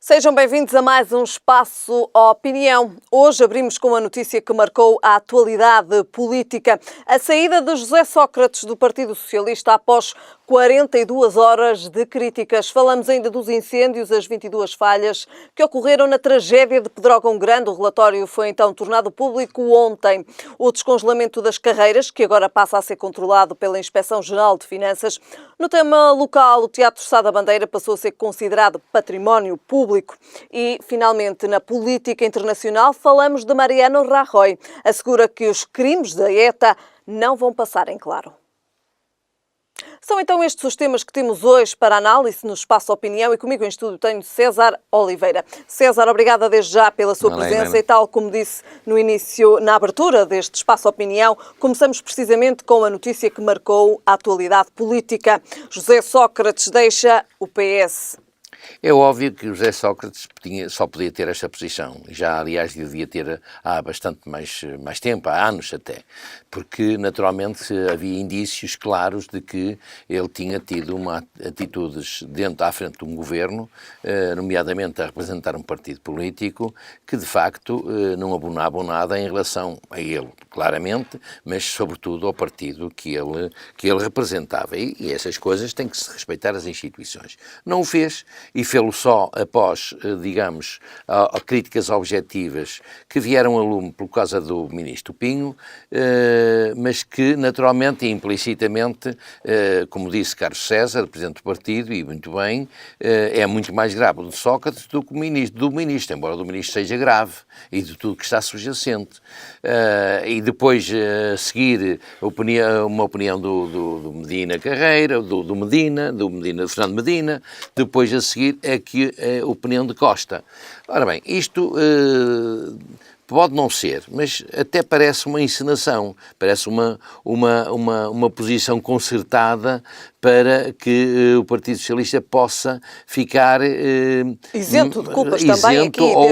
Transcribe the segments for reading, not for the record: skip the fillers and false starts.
Sejam bem-vindos a mais um Espaço Opinião. Hoje abrimos com a notícia que marcou a atualidade política. A saída de José Sócrates do Partido Socialista após 42 horas de críticas. Falamos ainda dos incêndios, as 22 falhas que ocorreram na tragédia de Pedrógão Grande. O relatório foi então tornado público ontem. O descongelamento das carreiras, que agora passa a ser controlado pela Inspeção-Geral de Finanças. No tema local, o Teatro Sá da Bandeira passou a ser considerado património público. E, finalmente, na política internacional, falamos de Mariano Rajoy. Assegura que os crimes da ETA não vão passar em claro. São então estes os temas que temos hoje para análise no Espaço Opinião e comigo em estúdio tenho César Oliveira. César, obrigada desde já pela sua presença e tal como disse no início, na abertura deste Espaço Opinião, começamos precisamente com a notícia que marcou a atualidade política. José Sócrates deixa o PS. É óbvio que o José Sócrates só podia ter esta posição. Já, aliás, devia ter há bastante mais tempo, há anos até. Porque, naturalmente, havia indícios claros de que ele tinha tido atitudes à frente de um governo, nomeadamente a representar um partido político, que, de facto, não abonavam nada em relação a ele, claramente, mas, sobretudo, ao partido que ele representava. E essas coisas têm que se respeitar as instituições. Não o fez. E fê-lo só após, digamos, críticas objetivas que vieram a lume por causa do ministro Pinho, mas que, naturalmente e implicitamente, como disse Carlos César, presidente do partido, e muito bem, é muito mais grave o de Sócrates do que o do ministro, embora o do ministro seja grave, e de tudo que está subjacente. E depois, a seguir, uma opinião do Medina Carreira, do Fernando Medina, depois a seguir aqui a opinião de Costa. Ora bem, isto pode não ser, mas até parece uma encenação, parece uma posição concertada para que o Partido Socialista possa ficar isento de culpas também aqui ou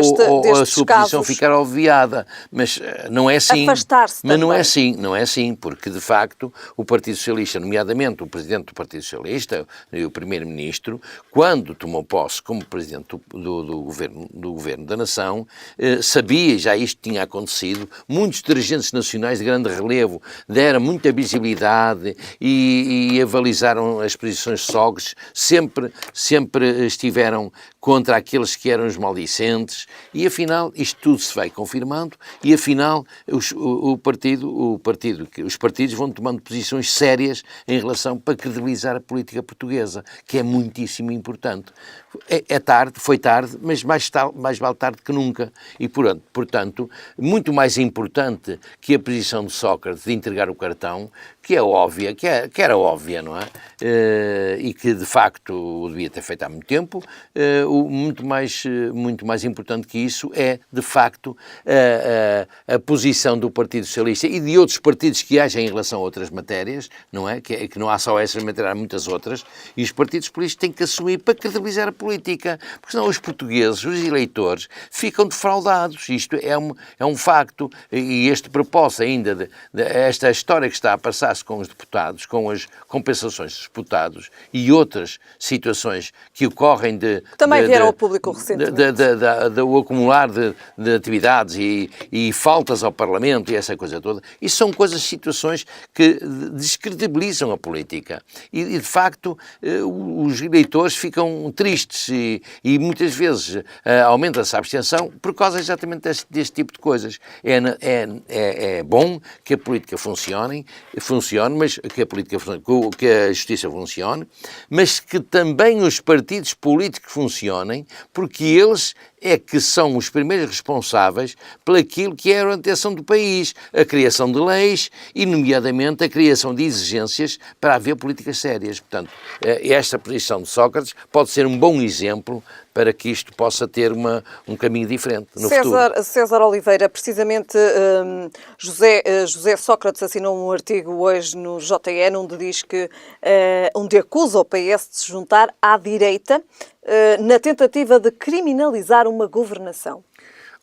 a sua casos. posição ficar obviada, mas não é assim. Afastar-se mas também. não é assim, porque de facto o Partido Socialista, nomeadamente o Presidente do Partido Socialista e o Primeiro-Ministro, quando tomou posse como Presidente do Governo da Nação, sabia, já isto tinha acontecido, muitos dirigentes nacionais de grande relevo deram muita visibilidade e avalizaram as posições de Sócrates, sempre estiveram contra aqueles que eram os maldicentes, e afinal isto tudo se vai confirmando, e afinal os partidos vão tomando posições sérias em relação para credibilizar a política portuguesa, que é muitíssimo importante. Foi tarde, mas mais vale tarde que nunca, e portanto, muito mais importante que a posição de Sócrates de entregar o cartão, que é óbvia, que era óbvia, não é? E que de facto o devia ter feito há muito tempo. Muito mais importante que isso é, de facto, a posição do Partido Socialista e de outros partidos que agem em relação a outras matérias, não é? Que não há só essas matérias, há muitas outras, e os partidos políticos têm que assumir para credibilizar a política, porque senão os portugueses, os eleitores, ficam defraudados. Isto é um facto, e este propósito ainda, esta história que está a passar-se com os deputados, com as compensações dos deputados e outras situações que ocorrem também vieram ao público recentemente. O acumular de atividades e faltas ao Parlamento e essa coisa toda. Isso são situações que descredibilizam a política. E de facto, os eleitores ficam tristes e muitas vezes aumenta-se a abstenção por causa exatamente deste tipo de coisas. É bom que a política funcione, mas que a justiça funcione, mas que também os partidos políticos funcionem, porque eles é que são os primeiros responsáveis por aquilo que é a orientação do país, a criação de leis e, nomeadamente, a criação de exigências para haver políticas sérias. Portanto, esta posição de Sócrates pode ser um bom exemplo para que isto possa ter um caminho diferente no futuro. César Oliveira, precisamente José Sócrates assinou um artigo hoje no JN onde acusa o PS de se juntar à direita na tentativa de criminalizar uma governação.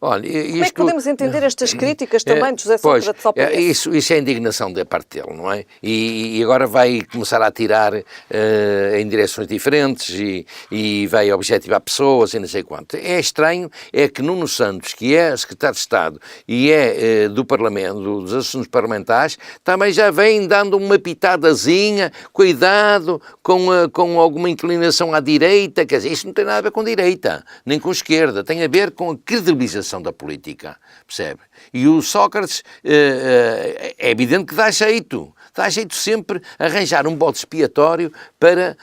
Olha, Como é que podemos entender estas críticas também de José Sócrates ao PS? Isso é indignação da parte dele, não é? E agora vai começar a atirar em direções diferentes e vai objetivar pessoas e não sei quanto. É estranho, é que Nuno Santos, que é secretário de Estado e é do Parlamento, dos assuntos parlamentares, também já vem dando uma pitadazinha, cuidado com alguma inclinação à direita, quer dizer, isso não tem nada a ver com direita, nem com esquerda, tem a ver com a credibilização da política, percebe? E o Sócrates é evidente que dá jeito sempre arranjar um bode expiatório para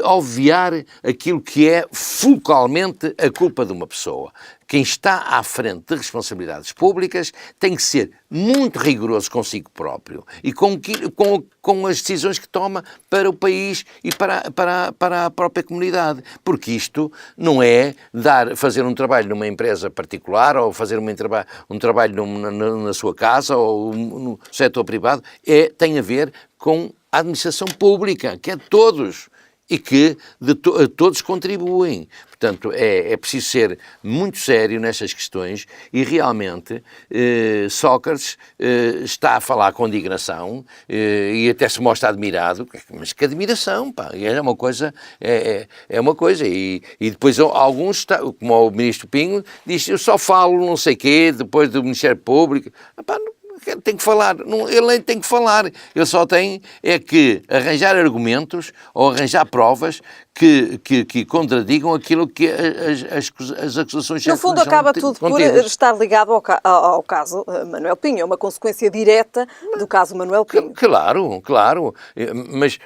obviar aquilo que é fulcralmente a culpa de uma pessoa. Quem está à frente de responsabilidades públicas tem que ser muito rigoroso consigo próprio e com as decisões que toma para o país e para a própria comunidade. Porque isto não é fazer um trabalho numa empresa particular ou fazer um trabalho na sua casa ou no setor privado. Tem a ver com a administração pública, que é de todos. E que todos contribuem. Portanto, é preciso ser muito sério nestas questões e realmente Sócrates está a falar com indignação e até se mostra admirado, mas que admiração, pá, é uma coisa, é uma coisa. E depois alguns, como o ministro Pinho, diz, eu só falo não sei quê, depois do Ministério Público, pá, tem que falar, ele nem tem que falar, ele só tem que arranjar argumentos ou arranjar provas que contradigam aquilo que as acusações... No fundo acaba tudo por estar ligado ao caso Manuel Pinho, é uma consequência direta do caso Manuel Pinho. Claro,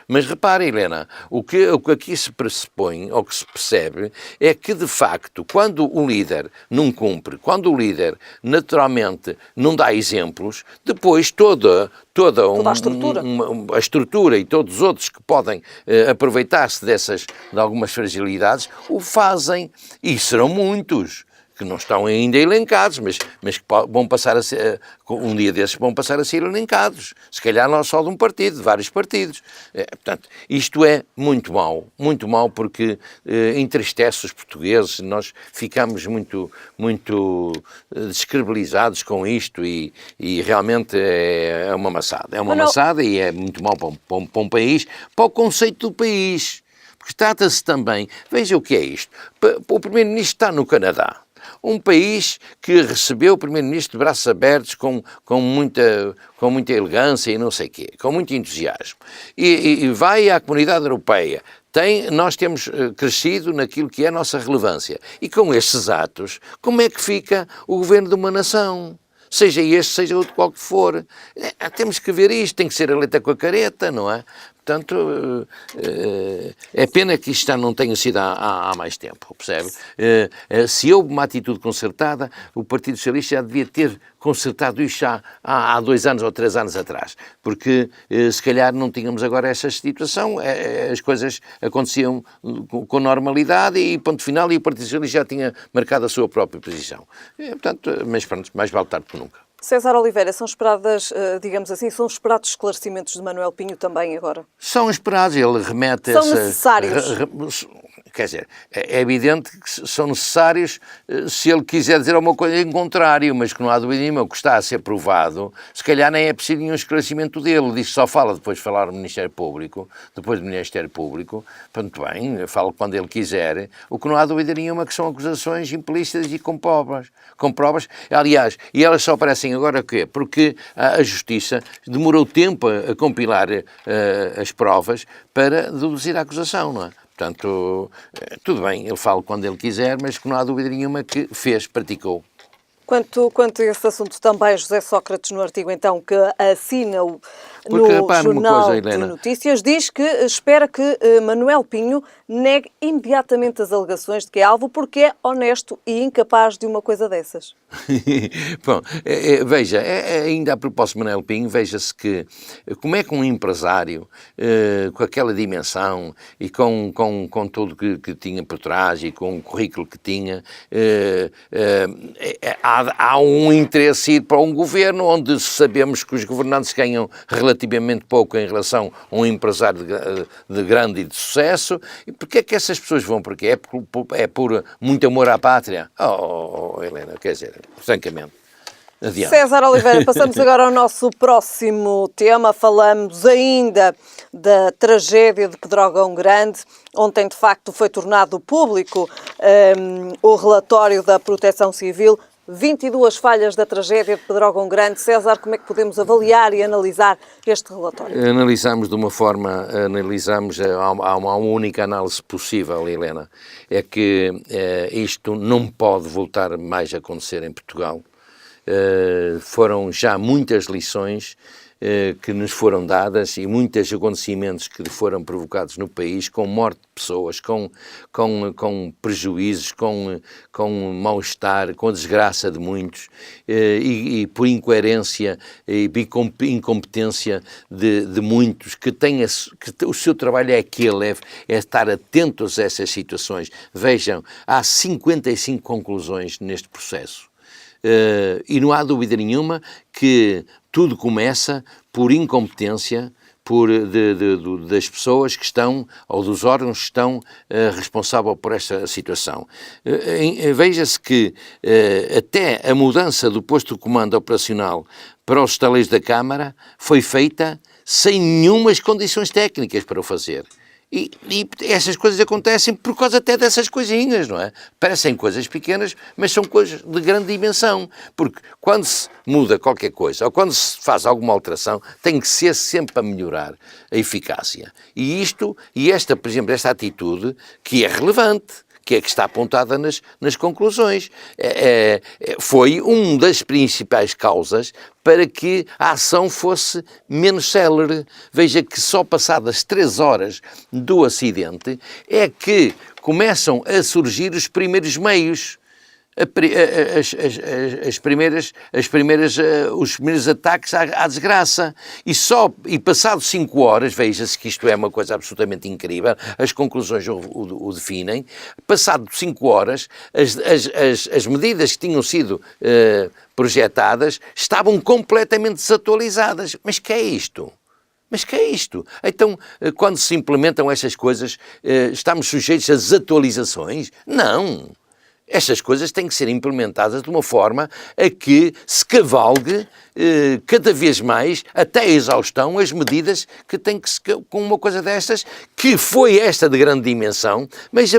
mas repare, Helena, o que aqui se pressupõe, ou que se percebe, é que de facto, quando o líder não cumpre, quando o líder naturalmente não dá exemplos, depois toda a estrutura e todos os outros que podem aproveitar-se de algumas fragilidades, o fazem, e serão muitos, que não estão ainda elencados, mas que vão passar a ser, um dia desses vão passar a ser elencados, se calhar não só de um partido, de vários partidos. Portanto, isto é muito mau porque entristece os portugueses, nós ficamos muito descredibilizados com isto e realmente é uma maçada. É uma maçada e é muito mau para um país, para o conceito do país. Porque trata-se também, veja o que é isto, o Primeiro-Ministro está no Canadá, um país que recebeu o Primeiro-Ministro de braços abertos com muita elegância e não sei o quê, com muito entusiasmo, e vai à Comunidade Europeia. Nós temos crescido naquilo que é a nossa relevância, e com estes atos, como é que fica o governo de uma nação? Seja este, seja outro qual que for. Temos que ver isto, tem que ser a letra com a careta, não é? Portanto, é pena que isto já não tenha sido há mais tempo, percebe? Se houve uma atitude concertada, o Partido Socialista já devia ter concertado isto já há 2 anos ou 3 anos atrás, porque se calhar não tínhamos agora essa situação, as coisas aconteciam com normalidade e ponto final, e o Partido Socialista já tinha marcado a sua própria posição. Portanto, mas pronto, mais vale tarde que nunca. César Oliveira, são esperados esclarecimentos de Manuel Pinho também agora? São esperados, ele remete... São necessários? Quer dizer, é evidente que são necessários se ele quiser dizer alguma coisa em contrário, mas que não há dúvida nenhuma, o que está a ser provado, se calhar nem é preciso nenhum esclarecimento dele, diz que só fala depois de falar no Ministério Público, pronto bem, fala quando ele quiser, o que não há dúvida nenhuma que são acusações implícitas e com provas, aliás, e elas só aparecem agora o quê? Porque a Justiça demorou tempo a compilar as provas para deduzir a acusação, não é? Portanto, tudo bem, ele fala quando ele quiser, mas que não há dúvida nenhuma que praticou. Quanto a esse assunto também, José Sócrates, no artigo então que assina no Jornal de Notícias, diz que espera que Manuel Pinho negue imediatamente as alegações de que é alvo porque é honesto e incapaz de uma coisa dessas. Bom, veja, ainda a propósito de Manuel Pinho, veja-se que como é que um empresário com aquela dimensão e com tudo que tinha por trás e com o currículo que tinha, há um interesse ir para um governo onde sabemos que os governantes ganham relativamente pouco em relação a um empresário de grande e de sucesso, e Porque é que essas pessoas vão por quê? É por muito amor à pátria? Helena, quer dizer, francamente. Adiante. César Oliveira, passamos agora ao nosso próximo tema. Falamos ainda da tragédia de Pedrógão Grande. Ontem, de facto, foi tornado público o relatório da Proteção Civil. 22 falhas da tragédia de Pedrógão Grande. César, como é que podemos avaliar e analisar este relatório? Analisamos de uma forma, há uma única análise possível, Helena, é que isto não pode voltar mais a acontecer em Portugal. Foram já muitas lições que nos foram dadas e muitos acontecimentos que foram provocados no país, com morte de pessoas, com prejuízos, com mal-estar, com a desgraça de muitos e por incoerência e incompetência de muitos que o seu trabalho é aquele, é estar atentos a essas situações. Vejam, há 55 conclusões neste processo. E não há dúvida nenhuma que tudo começa por incompetência das pessoas que estão, ou dos órgãos que estão responsáveis por esta situação. Veja-se que até a mudança do posto de comando operacional para os estaleiros da Câmara foi feita sem nenhumas condições técnicas para o fazer. E essas coisas acontecem por causa até dessas coisinhas, não é? Parecem coisas pequenas, mas são coisas de grande dimensão. Porque quando se muda qualquer coisa, ou quando se faz alguma alteração, tem que ser sempre a melhorar a eficácia. Por exemplo, esta atitude, que é relevante, que está apontada nas conclusões, foi uma das principais causas para que a ação fosse menos célere. Veja que só passadas 3 horas do acidente é que começam a surgir os primeiros meios, os primeiros ataques à desgraça. E passado 5 horas, veja-se que isto é uma coisa absolutamente incrível, as conclusões o definem, passado 5 horas, as medidas que tinham sido projetadas estavam completamente desatualizadas. Mas que é isto? Então, quando se implementam estas coisas, estamos sujeitos a desatualizações? Não! Estas coisas têm que ser implementadas de uma forma a que se cavalgue cada vez mais, até a exaustão, as medidas que tem que se... Com uma coisa destas, que foi esta de grande dimensão, mas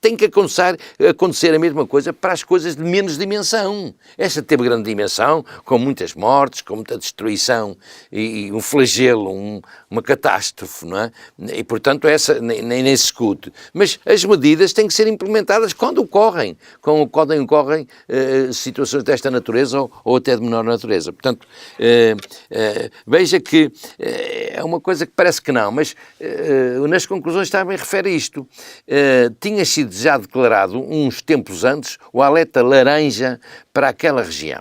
tem que acontecer a mesma coisa para as coisas de menos dimensão. Esta teve grande dimensão, com muitas mortes, com muita destruição e um flagelo, uma catástrofe, não é? E, portanto, essa nem se discute. Mas as medidas têm que ser implementadas quando ocorrem situações desta natureza ou até de menor natureza. Portanto, veja que é uma coisa que parece que não, mas nas conclusões também refere isto. Tinha sido já declarado, uns tempos antes, o alerta laranja para aquela região,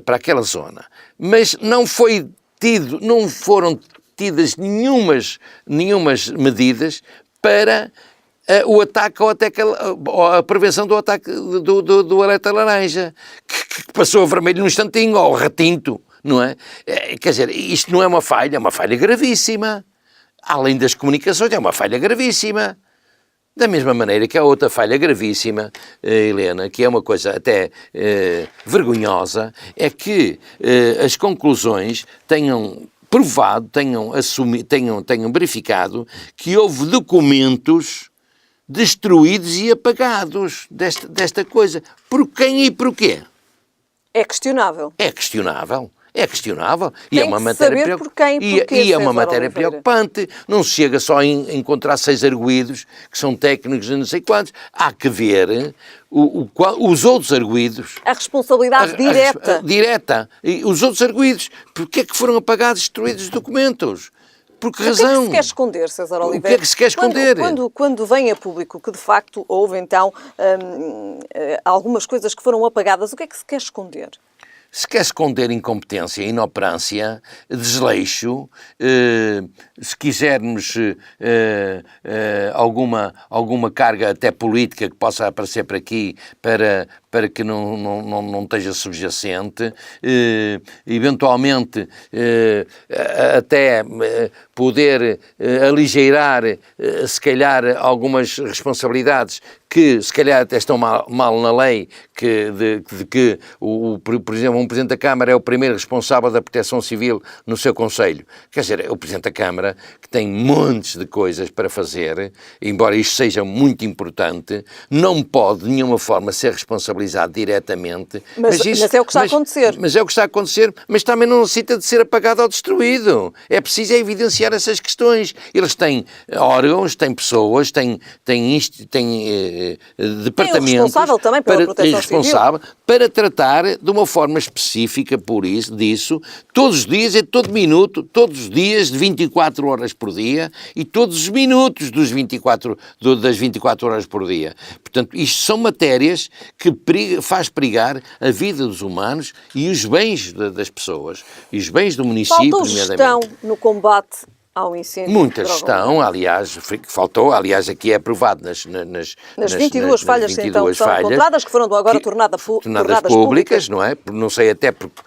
para aquela zona. Mas não foram tidas nenhumas medidas para o ataque ou a prevenção do ataque do alerta laranja, que passou a vermelho num instantinho, ou retinto, não é? Quer dizer, isto não é uma falha gravíssima. Além das comunicações, é uma falha gravíssima. Da mesma maneira que há outra falha gravíssima, Helena, que é uma coisa até vergonhosa, é que as conclusões tenham provado, tenham verificado que houve documentos destruídos e apagados desta coisa. Por quem e porquê? É questionável. É questionável. E é uma matéria preocupante. Não se chega só a encontrar 6 arguídos, que são técnicos e não sei quantos. Há que ver os outros arguídos. A responsabilidade direta. E os outros arguídos. Porquê é que foram apagados e destruídos os documentos? Por que razão? O que é que se quer esconder, César Oliveira? O que é que se quer esconder? Quando vem a público que, de facto, houve, então, algumas coisas que foram apagadas, o que é que se quer esconder? Se quer esconder incompetência, inoperância, desleixo, se quisermos alguma carga até política que possa aparecer por aqui para que não esteja subjacente, eventualmente até poder aligeirar, se calhar, algumas responsabilidades que se calhar até estão mal na lei, de que, por exemplo, um Presidente da Câmara é o primeiro responsável da Proteção Civil no seu Conselho. Quer dizer, é o Presidente da Câmara que tem montes de coisas para fazer, embora isto seja muito importante, não pode de nenhuma forma ser responsabilizado diretamente. Mas é o que está a acontecer. Mas é o que está a acontecer, mas também não necessita de ser apagado ou destruído. É preciso evidenciar essas questões. Eles têm órgãos, têm pessoas, têm departamentos, responsável também pela Proteção Civil, para tratar de uma forma específica disso, todos os dias, em todo minuto, todos os dias de 24 horas por dia e todos os minutos das 24 horas por dia. Portanto, isto são matérias que faz perigar a vida dos humanos e os bens das pessoas, e os bens do município, faltou gestão no combate ao incêndio. Muita gestão, aliás, faltou, aliás, aqui é aprovado nas 22 falhas que então são encontradas, que foram agora tornadas públicas, não é? Não sei até porque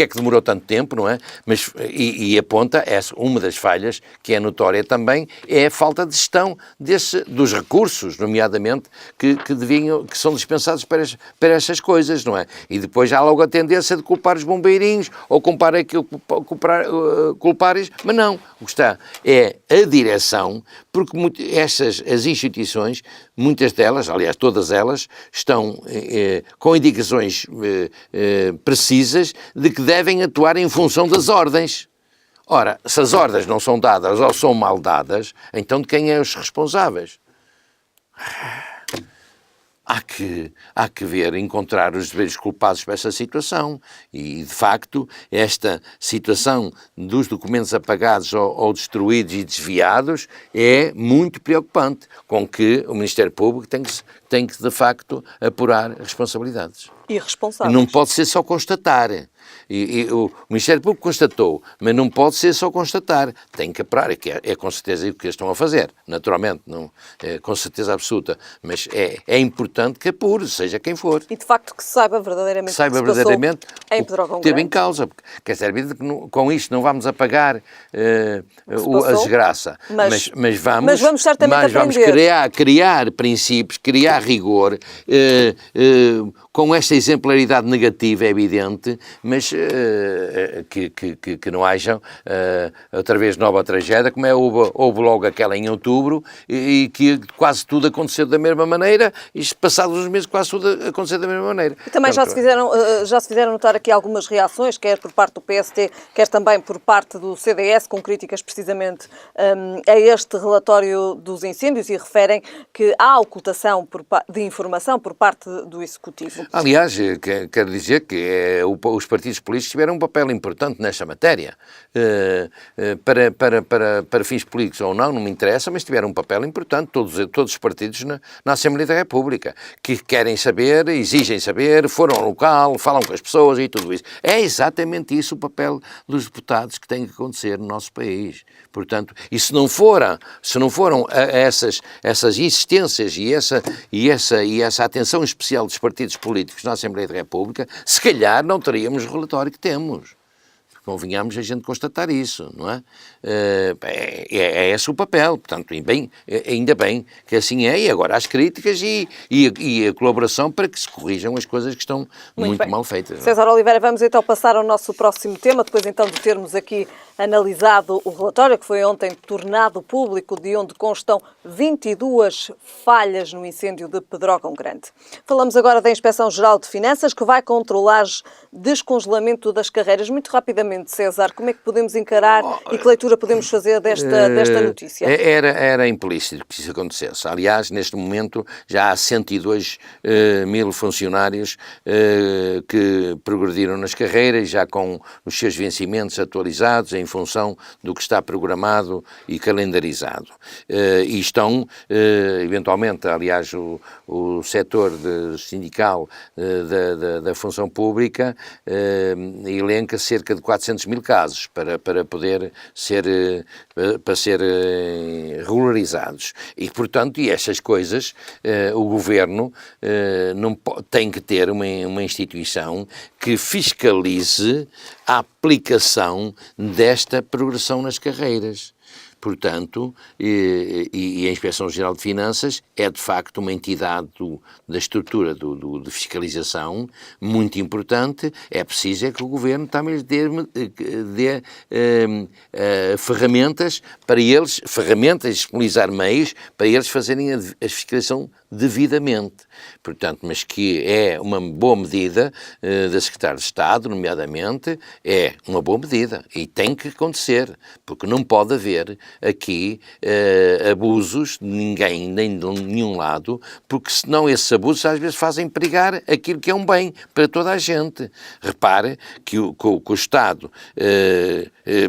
é que demorou tanto tempo, não é? Mas, e aponta, uma das falhas, que é notória também, é a falta de gestão dos recursos, nomeadamente, que são dispensados para estas coisas, não é? E depois há logo a tendência de culpar os bombeirinhos, ou culpar culpares, mas não. O que está é a direção, porque as instituições, muitas delas, aliás, todas elas, estão com indicações precisas de que devem atuar em função das ordens. Ora, se as ordens não são dadas ou são mal dadas, então de quem é os responsáveis? Há que encontrar os deveres culpados para essa situação. E, de facto, esta situação dos documentos apagados ou destruídos e desviados é muito preocupante, com que o Ministério Público tem que de facto, apurar responsabilidades. Irresponsáveis. Não pode ser só constatar. E o Ministério Público constatou, mas não pode ser só constatar. Tem que apurar, é com certeza o que eles estão a fazer, naturalmente, não, com certeza absoluta. Mas é importante que apure, seja quem for. E de facto que se saiba verdadeiramente o que se passou em Pedrógão teve Grande. em causa. Quer dizer, com isto não vamos apagar a desgraça, mas vamos certamente aprender. Criar princípios, criar rigor, com esta exemplaridade negativa, é evidente, mas que não hajam outra vez nova tragédia, como houve logo aquela em outubro, e que quase tudo aconteceu da mesma maneira, e passados uns meses quase tudo aconteceu da mesma maneira. E também já se fizeram notar aqui algumas reações, quer por parte do PST, quer também por parte do CDS, com críticas precisamente a este relatório dos incêndios, e referem que há ocultação de informação por parte do Executivo. Aliás, quero dizer que os partidos políticos tiveram um papel importante nesta matéria. Para fins políticos ou não me interessa, mas tiveram um papel importante, todos os partidos na Assembleia da República, que querem saber, exigem saber, foram ao local, falam com as pessoas e tudo isso. É exatamente isso o papel dos deputados que tem que acontecer no nosso país. Portanto, e se não foram essas insistências e essa atenção especial dos partidos políticos na Assembleia da República, se calhar não teríamos o relatório que temos. Convenhamos a gente constatar isso, não é? É esse o papel, portanto, ainda bem que assim é, e agora as críticas e a colaboração para que se corrijam as coisas que estão muito mal feitas. César Oliveira, vamos então passar ao nosso próximo tema, depois então de termos aqui analisado o relatório que foi ontem tornado público, de onde constam 22 falhas no incêndio de Pedrógão Grande. Falamos agora da Inspeção-Geral de Finanças, que vai controlar descongelamento das carreiras. Muito rapidamente, César, como é que podemos encarar e que leitura podemos fazer desta notícia? Era implícito que isso acontecesse. Aliás, neste momento já há 102 mil funcionários que progrediram nas carreiras, já com os seus vencimentos atualizados em função do que está programado e calendarizado. E estão, eventualmente, aliás, o setor sindical da função pública elenca cerca de 400 400 mil casos para poder ser, para ser regularizados. E, portanto, estas coisas, o Governo tem que ter uma instituição que fiscalize a aplicação desta progressão nas carreiras. Portanto, a Inspeção-Geral de Finanças é, de facto, uma entidade da estrutura de fiscalização muito importante. É preciso que o Governo também dê ferramentas para eles, disponibilizar meios para eles fazerem a fiscalização devidamente. Portanto, mas que é uma boa medida da Secretária de Estado, nomeadamente, é uma boa medida e tem que acontecer, porque não pode haver aqui abusos de ninguém, nem de nenhum lado, porque senão esses abusos às vezes fazem perigar aquilo que é um bem para toda a gente. Repare que o Estado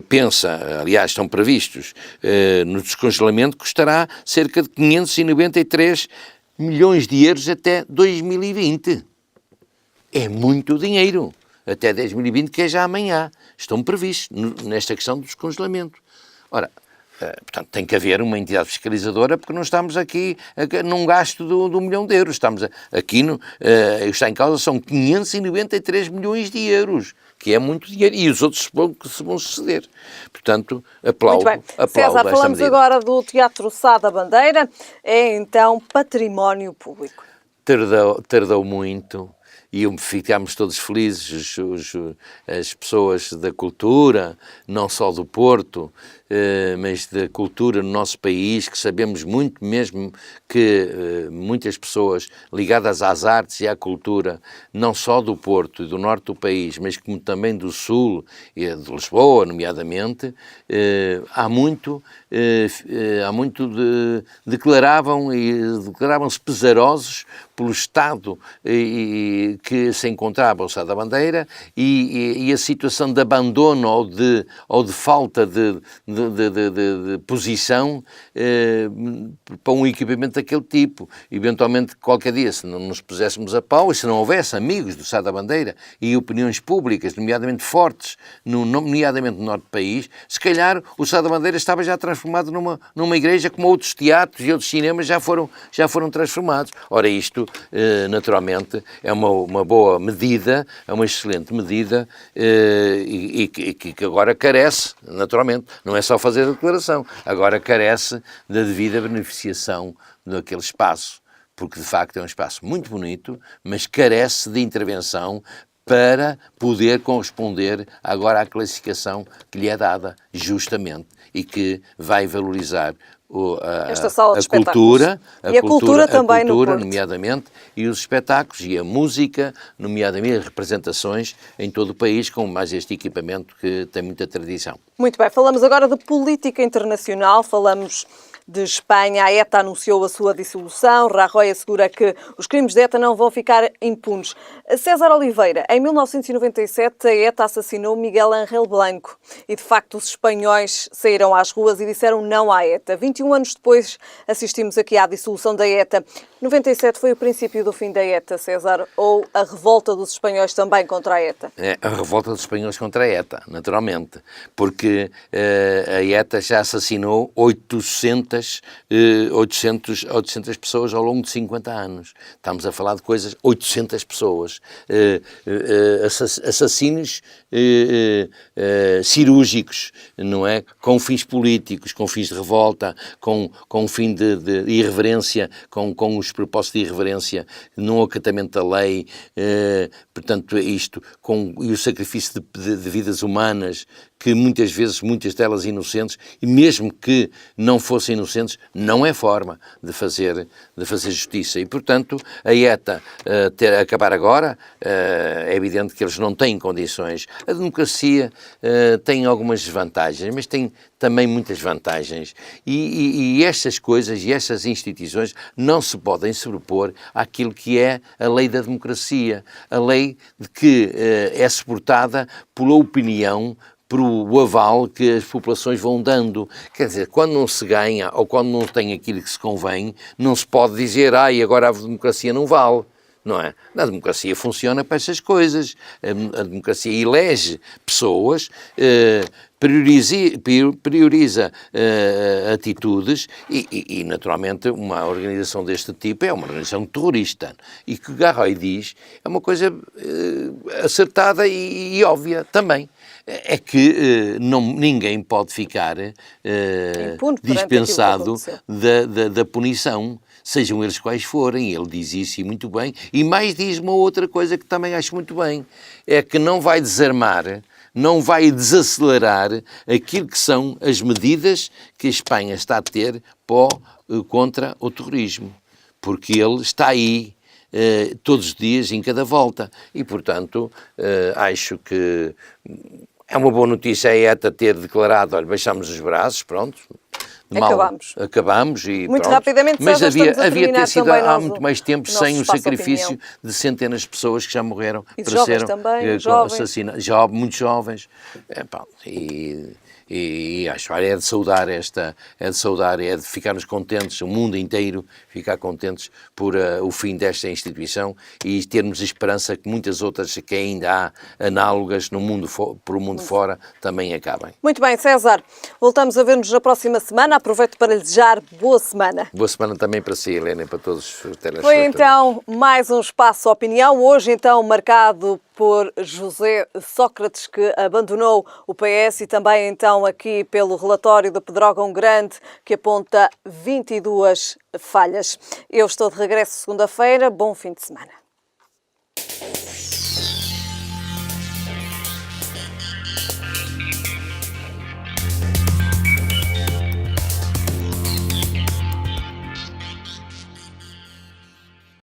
pensa, aliás, estão previstos no descongelamento, custará cerca de 593 milhões de euros até 2020. É muito dinheiro. Até 2020, que é já amanhã. Estão previstos nesta questão do descongelamento. Ora, portanto, tem que haver uma entidade fiscalizadora, porque não estamos aqui num gasto do 1 milhão de euros. Estamos aqui, está em causa, são 593 milhões de euros, que é muito dinheiro, e os outros se vão suceder. Portanto, aplaudo. Muito bem. Aplaudo César, esta falamos medida. agora do Teatro Sá da Bandeira, é então património público. Tardou muito e ficámos todos felizes, as pessoas da cultura, não só do Porto, mas da cultura no nosso país, que sabemos muito mesmo que muitas pessoas ligadas às artes e à cultura, não só do Porto e do norte do país, mas como também do sul e de Lisboa, nomeadamente, declaravam-se pesarosos pelo estado que se encontrava o Sá da Bandeira e a situação de abandono ou de falta de posição para um equipamento daquele tipo. Eventualmente, qualquer dia, se não nos puséssemos a pau e se não houvesse amigos do Sá da Bandeira e opiniões públicas, nomeadamente fortes, nomeadamente no norte do país, se calhar o Sá da Bandeira estava já transformado numa igreja, como outros teatros e outros cinemas já foram transformados. Ora, isto, naturalmente, é uma boa medida, é uma excelente medida e que agora carece, naturalmente, não é só fazer a declaração, agora carece da devida beneficiação daquele espaço, porque de facto é um espaço muito bonito, mas carece de intervenção para poder corresponder agora à classificação que lhe é dada, justamente, e que vai valorizar esta sala de a cultura, e a cultura também no Porto, nomeadamente, e os espetáculos e a música, nomeadamente as representações em todo o país, com mais este equipamento que tem muita tradição. Muito bem, falamos agora de política internacional, falamos de Espanha. A ETA anunciou a sua dissolução. Rajoy assegura que os crimes de ETA não vão ficar impunes. César Oliveira, em 1997 a ETA assassinou Miguel Ángel Blanco e, de facto, os espanhóis saíram às ruas e disseram não à ETA. 21 anos depois assistimos aqui à dissolução da ETA. 97 foi o princípio do fim da ETA, César, ou a revolta dos espanhóis também contra a ETA? É a revolta dos espanhóis contra a ETA, naturalmente, porque a ETA já assassinou 800 pessoas ao longo de 50 anos. Estamos a falar de coisas, 800 pessoas, assassinos cirúrgicos, não é? Com fins políticos, com fins de revolta, com fim de irreverência, com os propósitos de irreverência, no acatamento da lei, portanto, isto, e o sacrifício de vidas humanas, que muitas vezes, muitas delas inocentes, e mesmo que não fossem inocentes, não é forma de fazer justiça. E, portanto, a ETA acabar agora, é evidente que eles não têm condições. A democracia tem algumas desvantagens, mas tem também muitas vantagens. E estas coisas e estas instituições não se podem sobrepor àquilo que é a lei da democracia. A lei de que é suportada pela opinião, por o aval que as populações vão dando. Quer dizer, quando não se ganha ou quando não tem aquilo que se convém, não se pode dizer, agora a democracia não vale. não é? A democracia funciona para essas coisas. A democracia elege pessoas, prioriza atitudes e, naturalmente, uma organização deste tipo é uma organização terrorista. E que Garroy diz é uma coisa acertada e óbvia também. É que ninguém pode ficar dispensado da punição, sejam eles quais forem. Ele diz isso e muito bem. E mais diz uma outra coisa que também acho muito bem, é que não vai desarmar, não vai desacelerar aquilo que são as medidas que a Espanha está a ter contra o terrorismo. Porque ele está aí todos os dias, em cada volta. E, portanto, acho que é uma boa notícia a ETA ter declarado, olha, baixamos os braços, pronto. Acabamos e muito pronto. rapidamente, mas havia ter sido há muito no, mais tempo sem o sacrifício de centenas de pessoas que já morreram para serem assassinadas, muito jovens. E acho, é de saudar é de ficarmos contentes, o mundo inteiro ficar contentes por o fim desta instituição e termos esperança que muitas outras que ainda há análogas no mundo, por o mundo fora, também acabem. Muito bem, César. Voltamos a ver-nos na próxima semana. Aproveito para lhe desejar boa semana. Boa semana também para si, Helena, e para todos os telespectadores. Foi então mais um Espaço Opinião, hoje então marcado por José Sócrates, que abandonou o PS, e também então aqui pelo relatório da Pedrógão Grande, que aponta 22 falhas. Eu estou de regresso segunda-feira. Bom fim de semana.